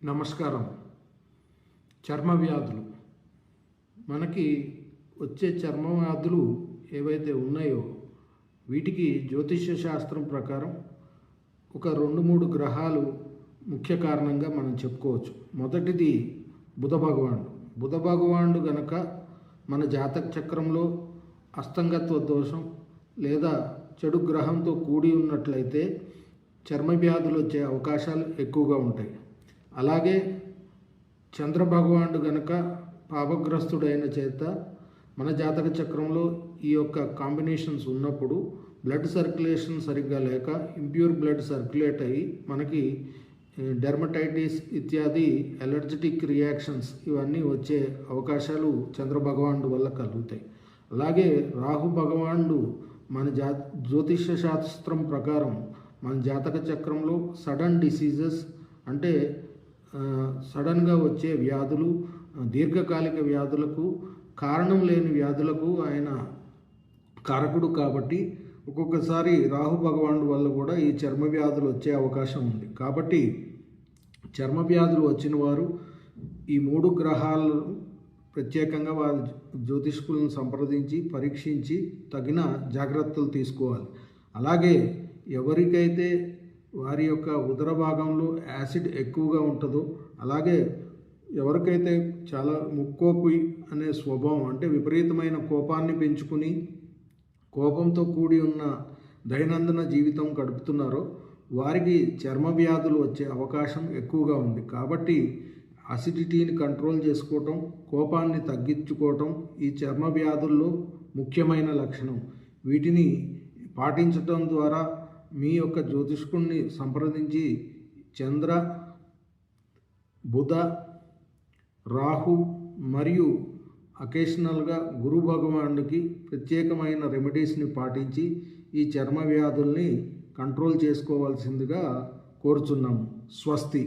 నమస్కారం. చర్మ వ్యాధులు మనకి వచ్చే చర్మ వ్యాధులు ఏవైతే ఉన్నాయో వీటికి జ్యోతిష్య శాస్త్రం ప్రకారం ఒక 2-3 గ్రహాలు ముఖ్య కారణంగా మనం చెప్పుకోవచ్చు. మొదటిది బుధ భగవానుడు. బుధ భగవానుడు గనక మన జాతక చక్రంలో అస్తంగత్వ దోషం లేదా చెడు గ్రహంతో కూడి ఉన్నట్లయితే చర్మ వ్యాధులు వచ్చే అవకాశాలు ఎక్కువగా ఉంటాయి. అలాగే చంద్రభగవానుడు గనక పాపగ్రస్తుడైన చేత మన జాతక చక్రంలో ఈ యొక్క కాంబినేషన్స్ ఉన్నప్పుడు బ్లడ్ సర్క్యులేషన్ సరిగ్గా లేక ఇంప్యూర్ బ్లడ్ సర్క్యులేట్ అయ్యి మనకి డెర్మటైటిస్ ఇత్యాది అలర్జెటిక్ రియాక్షన్స్ ఇవన్నీ వచ్చే అవకాశాలు చంద్రభగవానుడు వల్ల కలుగుతాయి. అలాగే రాహు భగవానుడు మన జ్యోతిష్య శాస్త్రం ప్రకారం మన జాతక చక్రంలో సడన్ డిసీజెస్ అంటే సడన్గా వచ్చే వ్యాధులు, దీర్ఘకాలిక వ్యాధులకు, కారణం లేని వ్యాధులకు ఆయన కారకుడు కాబట్టి ఒక్కొక్కసారి రాహు భగవానుడు వల్ల కూడా ఈ చర్మ వ్యాధులు వచ్చే అవకాశం ఉంది. కాబట్టి చర్మ వ్యాధులు వచ్చిన వారు ఈ 3 గ్రహాలను ప్రత్యేకంగా వారి జ్యోతిష్కులను సంప్రదించి పరీక్షించి తగిన జాగ్రత్తలు తీసుకోవాలి. అలాగే ఎవరికైతే వారి యొక్క ఉదర భాగంలో యాసిడ్ ఎక్కువగా ఉంటుందో, అలాగే ఎవరికైతే చాలా ముక్కోపి అనే స్వభావం అంటే విపరీతమైన కోపాన్ని పెంచుకుని కోపంతో కూడి ఉన్న దైనందిన జీవితం గడుపుతున్నారో వారికి చర్మ వ్యాధులు వచ్చే అవకాశం ఎక్కువగా ఉంది. కాబట్టి అసిడిటీని కంట్రోల్ చేసుకోవటం, కోపాన్ని తగ్గించుకోవటం ఈ చర్మ వ్యాధుల్లో ముఖ్యమైన లక్షణం. వీటిని పాటించటం ద్వారా మీ యొక్క జ్యోతిష్కుడిని సంప్రదించి చంద్ర, బుధ, రాహు మరియు అకేషనల్గా గురు భగవానుడికి ప్రత్యేకమైన రెమెడీస్ని పాటించి ఈ చర్మ వ్యాధుల్ని కంట్రోల్ చేసుకోవాల్సిందిగా కోరుచున్నాము. స్వస్తి.